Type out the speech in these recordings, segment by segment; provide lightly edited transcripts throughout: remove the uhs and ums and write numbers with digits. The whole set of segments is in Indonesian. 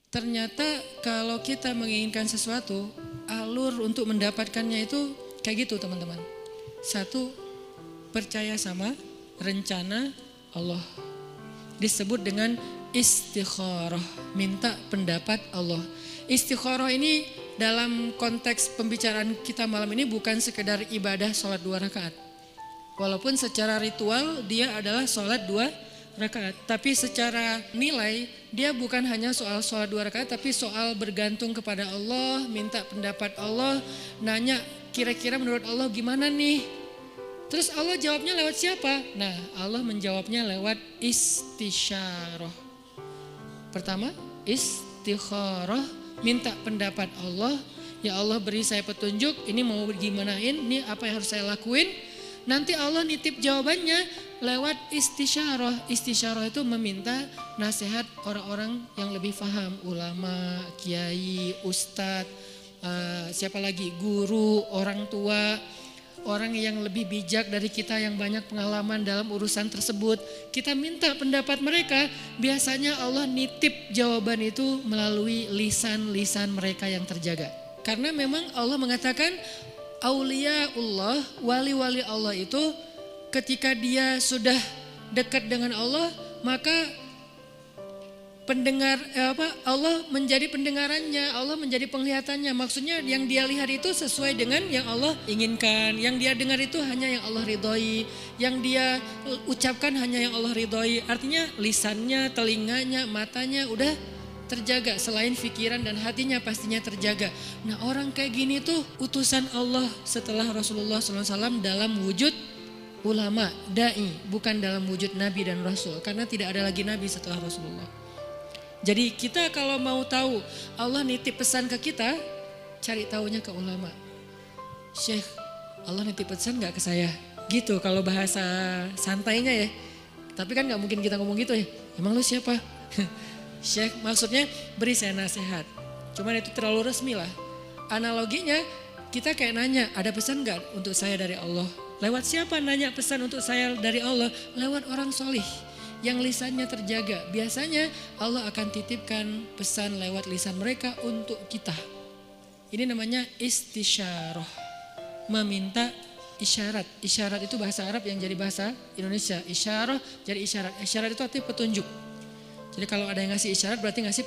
Ternyata kalau kita menginginkan sesuatu, alur untuk mendapatkannya itu kayak gitu teman-teman. Satu, percaya sama rencana Allah. Disebut dengan istikharah, minta pendapat Allah. Istikharah ini dalam konteks pembicaraan kita malam ini bukan sekedar ibadah sholat 2 rakaat. Walaupun secara ritual dia adalah sholat 2 rakaat, tapi secara nilai dia bukan hanya soal sholat 2 rakaat, tapi soal bergantung kepada Allah, minta pendapat Allah, nanya kira-kira menurut Allah gimana nih. Terus Allah jawabnya lewat siapa? Nah, Allah menjawabnya lewat istisyarah. Pertama, istikharah, minta pendapat Allah. Ya Allah, beri saya petunjuk, ini mau gimanain, ini apa yang harus saya lakuin. Nanti Allah nitip jawabannya lewat istisyarah. Istisyarah itu meminta nasihat orang-orang yang lebih paham, ulama, kiai, ustadz, siapa lagi, guru, orang tua, orang yang lebih bijak dari kita yang banyak pengalaman dalam urusan tersebut. Kita minta pendapat mereka, biasanya Allah nitip jawaban itu melalui lisan-lisan mereka yang terjaga. Karena memang Allah mengatakan Auliyaullah, wali-wali Allah itu ketika dia sudah dekat dengan Allah, maka Allah menjadi pendengarannya, Allah menjadi penglihatannya. Maksudnya yang dia lihat itu sesuai dengan yang Allah inginkan, yang dia dengar itu hanya yang Allah ridhoi, yang dia ucapkan hanya yang Allah ridhoi. Artinya lisannya, telinganya, matanya udah terjaga, selain pikiran dan hatinya pastinya terjaga. Nah, orang kayak gini tuh utusan Allah setelah Rasulullah SAW dalam wujud ulama, da'i, bukan dalam wujud nabi dan rasul, karena tidak ada lagi nabi setelah Rasulullah. Jadi kita kalau mau tahu Allah nitip pesan ke kita, cari tahunya ke ulama. Syekh, Allah nitip pesan gak ke saya? Gitu kalau bahasa santainya ya. Tapi kan gak mungkin kita ngomong gitu ya. Emang lu siapa? Syekh, maksudnya beri saya nasihat. Cuman itu terlalu resmi lah. Analoginya kita kayak nanya, ada pesan gak untuk saya dari Allah? Lewat siapa nanya pesan untuk saya dari Allah? Lewat orang solih yang lisannya terjaga. Biasanya Allah akan titipkan pesan lewat lisan mereka untuk kita. Ini namanya istisyarah, meminta isyarat. Isyarat itu bahasa Arab yang jadi bahasa Indonesia. Isyarah jadi isyarat. Isyarat itu artinya petunjuk. Jadi kalau ada yang ngasih isyarat berarti ngasih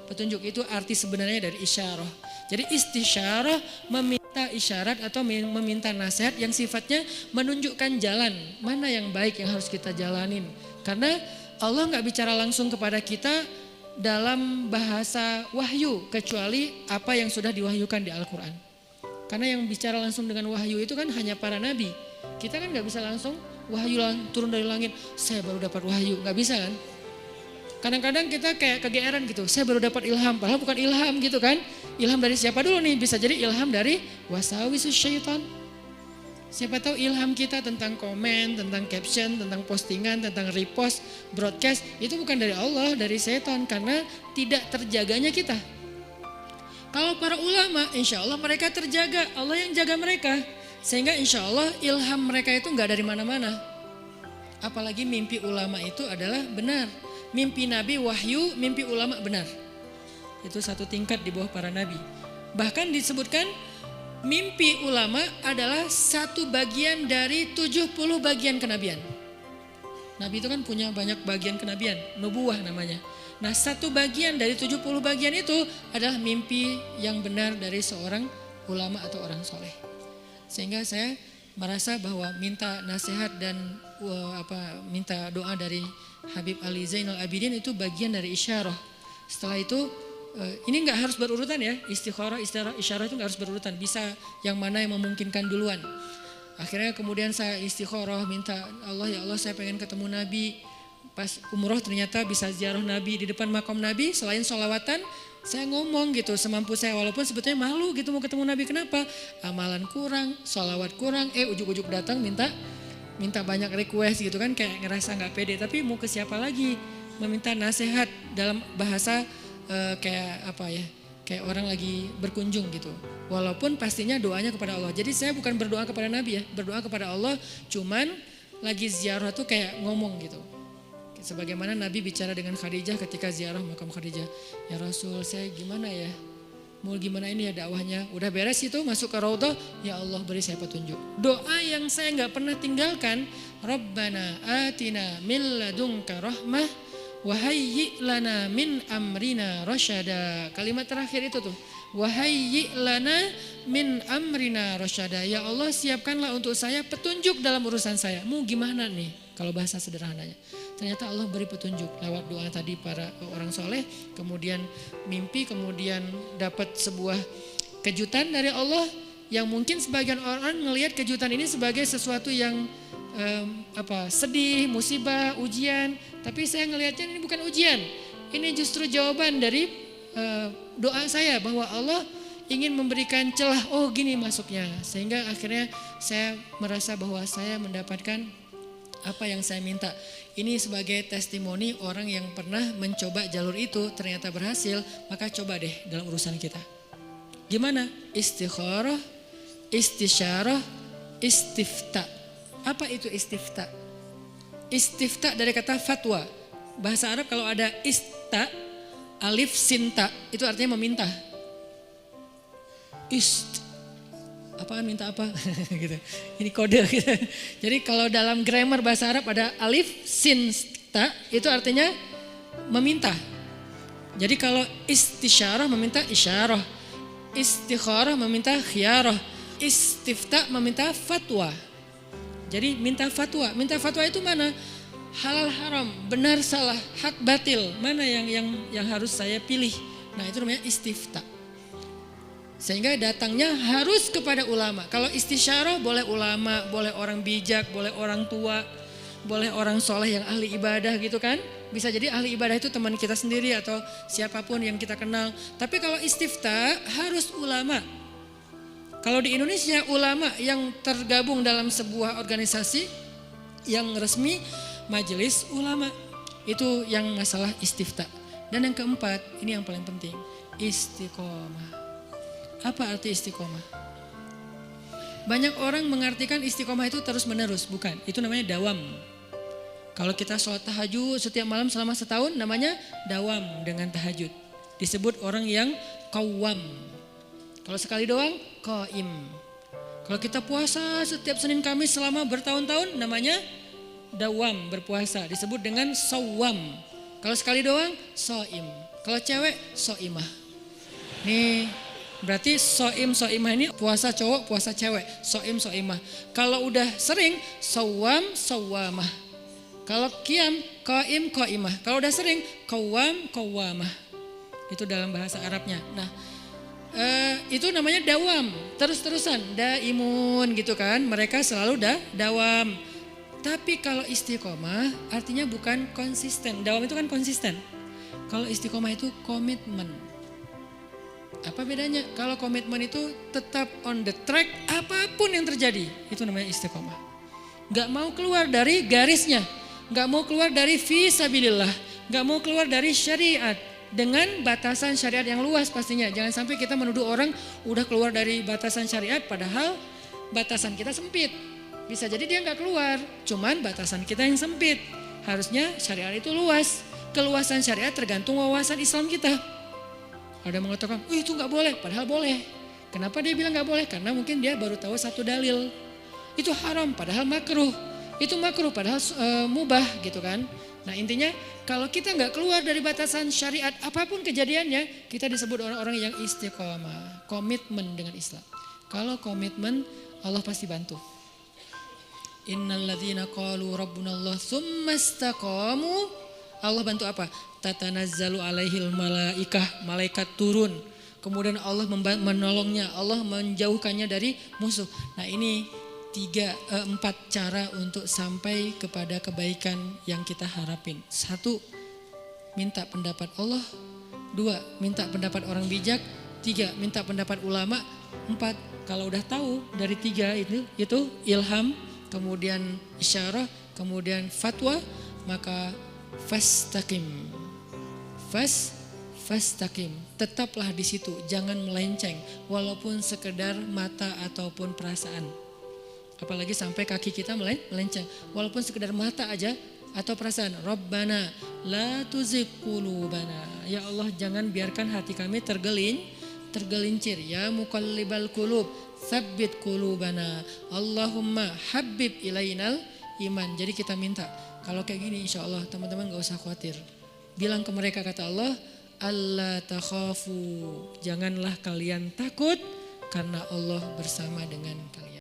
petunjuk. Itu arti sebenarnya dari isyarah. Jadi istisyarah meminta isyarat atau meminta nasihat yang sifatnya menunjukkan jalan mana yang baik yang harus kita jalanin. Karena Allah gak bicara langsung kepada kita dalam bahasa wahyu kecuali apa yang sudah diwahyukan di Al-Quran. Karena yang bicara langsung dengan wahyu itu kan hanya para nabi. Kita kan gak bisa langsung wahyu turun dari langit, saya baru dapat wahyu, gak bisa kan. Kadang-kadang kita kayak kegeeran gitu, saya baru dapat ilham, padahal bukan ilham gitu kan. Ilham dari siapa dulu nih? Bisa jadi ilham dari wasawisus syaitan. Siapa tahu ilham kita tentang komen, tentang caption, tentang postingan, tentang repost, broadcast, itu bukan dari Allah, dari setan, karena tidak terjaganya kita. Kalau para ulama, insya Allah mereka terjaga, Allah yang jaga mereka. Sehingga insya Allah ilham mereka itu gak dari mana-mana. Apalagi mimpi ulama itu adalah benar. Mimpi Nabi wahyu, mimpi ulama benar. Itu satu tingkat di bawah para nabi. Bahkan disebutkan mimpi ulama adalah satu bagian dari 70 bagian kenabian. Nabi itu kan punya banyak bagian kenabian, nubuwah namanya. Nah, satu bagian dari 70 bagian itu adalah mimpi yang benar dari seorang ulama atau orang soleh. Sehingga saya merasa bahwa minta nasihat dan minta doa dari Habib Ali Zainal Abidin itu bagian dari isyarah. Setelah itu ini nggak harus berurutan ya, istikharah, isyarah itu nggak harus berurutan. Bisa yang mana yang memungkinkan duluan. Akhirnya kemudian saya istikharah, minta Allah, ya Allah saya pengen ketemu Nabi. Pas umroh ternyata bisa ziarah Nabi di depan makam Nabi. Selain sholawatan, saya ngomong gitu semampu saya. Walaupun sebetulnya malu gitu mau ketemu Nabi. Kenapa? Amalan kurang, sholawat kurang. Ujuk-ujuk datang minta banyak request gitu kan, kayak ngerasa nggak pede. Tapi mau ke siapa lagi? Meminta nasihat dalam bahasa kayak apa ya? Kayak orang lagi berkunjung gitu. Walaupun pastinya doanya kepada Allah. Jadi saya bukan berdoa kepada Nabi ya, berdoa kepada Allah. Cuman lagi ziarah tuh kayak ngomong gitu. Sebagaimana Nabi bicara dengan Khadijah ketika ziarah makam Khadijah. Ya Rasul, saya gimana ya? Mau gimana ini ya dakwahnya? Udah beres itu masuk ke Raudhah, ya Allah beri saya petunjuk. Doa yang saya nggak pernah tinggalkan, Rabbana atina min ladunka rahmah wa hayyi' lana min amrina rasyada. Kalimat terakhir itu tuh. Wa hayyi' lana min amrina rasyada. Ya Allah siapkanlah untuk saya petunjuk dalam urusan saya. Mau gimana nih kalau bahasa sederhananya? Ternyata Allah beri petunjuk lewat doa tadi para orang soleh, kemudian mimpi, kemudian dapat sebuah kejutan dari Allah yang mungkin sebagian orang melihat kejutan ini sebagai sesuatu yang sedih, musibah, ujian. Tapi saya ngelihatnya ini bukan ujian, ini justru jawaban dari doa saya bahwa Allah ingin memberikan celah. Oh gini masuknya, sehingga akhirnya saya merasa bahwa saya mendapatkan apa yang saya minta. Ini sebagai testimoni orang yang pernah mencoba jalur itu ternyata berhasil, maka coba deh dalam urusan kita. Gimana? Istikharah, istisyarah, istifta. Apa itu istifta? Istifta dari kata fatwa. Bahasa Arab kalau ada ista, alif sinta, itu artinya meminta. Apaan minta apa gitu. Ini kode gitu. Jadi kalau dalam grammar bahasa Arab ada alif sin ta, itu artinya meminta. Jadi kalau istisyarah meminta isyarah, istikharah meminta khiyarah, istifta meminta fatwa. Jadi minta fatwa. Minta fatwa itu mana? Halal haram, benar salah, hak batil, mana yang harus saya pilih. Nah itu namanya istifta. Sehingga datangnya harus kepada ulama. Kalau istisyarah boleh ulama, boleh orang bijak, boleh orang tua, boleh orang soleh yang ahli ibadah gitu kan. Bisa jadi ahli ibadah itu teman kita sendiri atau siapapun yang kita kenal. Tapi kalau istifta harus ulama. Kalau di Indonesia ulama yang tergabung dalam sebuah organisasi yang resmi, majelis ulama. Itu yang masalah istifta. Dan yang keempat, ini yang paling penting, istiqomah. Apa arti istiqomah? Banyak orang mengartikan istiqomah itu terus menerus, bukan. Itu namanya dawam. Kalau kita sholat tahajud setiap malam selama setahun namanya dawam dengan tahajud. Disebut orang yang qawwam. Kalau sekali doang, qaim. Kalau kita puasa setiap Senin Kamis selama bertahun-tahun namanya dawam, berpuasa. Disebut dengan sawam. Kalau sekali doang, soim. Kalau cewek, soimah. Nih, berarti soimah ini puasa cowok, puasa cewek. Soimah. Kalau udah sering, sawamah. Kalau qiyam, qaimah. Kalau udah sering, qawwamah. Itu dalam bahasa Arabnya. Nah, itu namanya dawam, terus-terusan, daimun gitu kan. Mereka selalu dawam. Tapi kalau istiqomah artinya bukan konsisten. Dawam itu kan konsisten. Kalau istiqomah itu komitmen. Apa bedanya? Kalau komitmen itu tetap on the track apapun yang terjadi. Itu namanya istiqomah. Gak mau keluar dari garisnya. Gak mau keluar dari fisabilillah. Gak mau keluar dari syariat. Dengan batasan syariat yang luas pastinya. Jangan sampai kita menuduh orang udah keluar dari batasan syariat padahal batasan kita sempit. Bisa jadi dia gak keluar. Cuman batasan kita yang sempit. Harusnya syariat itu luas. Keluasan syariat tergantung wawasan Islam kita. Ada yang mengatakan, itu gak boleh, padahal boleh. Kenapa dia bilang gak boleh? Karena mungkin dia baru tahu satu dalil. Itu haram, padahal makruh. Itu makruh, padahal mubah gitu kan. Nah intinya kalau kita gak keluar dari batasan syariat apapun kejadiannya, kita disebut orang-orang yang istiqomah. Komitmen dengan Islam. Kalau komitmen, Allah pasti bantu. Innalladzina qalu rabbunallah tsumma istaqamu. Allah bantu apa? Tatanazzalu alaihil malaikah, malaikat turun. Kemudian Allah menolongnya, Allah menjauhkannya dari musuh. Nah ini 4 cara untuk sampai kepada kebaikan yang kita harapin. 1, minta pendapat Allah. 2, minta pendapat orang bijak. 3, minta pendapat ulama. 4, kalau udah tahu dari 3 itu ilham, kemudian isyarah, kemudian fatwa, maka fastaqim. Fastaqim. Tetaplah di situ, jangan melenceng walaupun sekedar mata ataupun perasaan. Apalagi sampai kaki kita melenceng. Walaupun sekedar mata aja atau perasaan Rabbana la tuzigh qulubana. Ya Allah, jangan biarkan hati kami tergelincir. Ya muqallibal qulub tsabbit qulubana. Allahumma habib ilainal iman. Jadi kita minta kalau kayak gini, insya Allah teman-teman gak usah khawatir. Bilang ke mereka, kata Allah, Allah takhafu, janganlah kalian takut karena Allah bersama dengan kalian.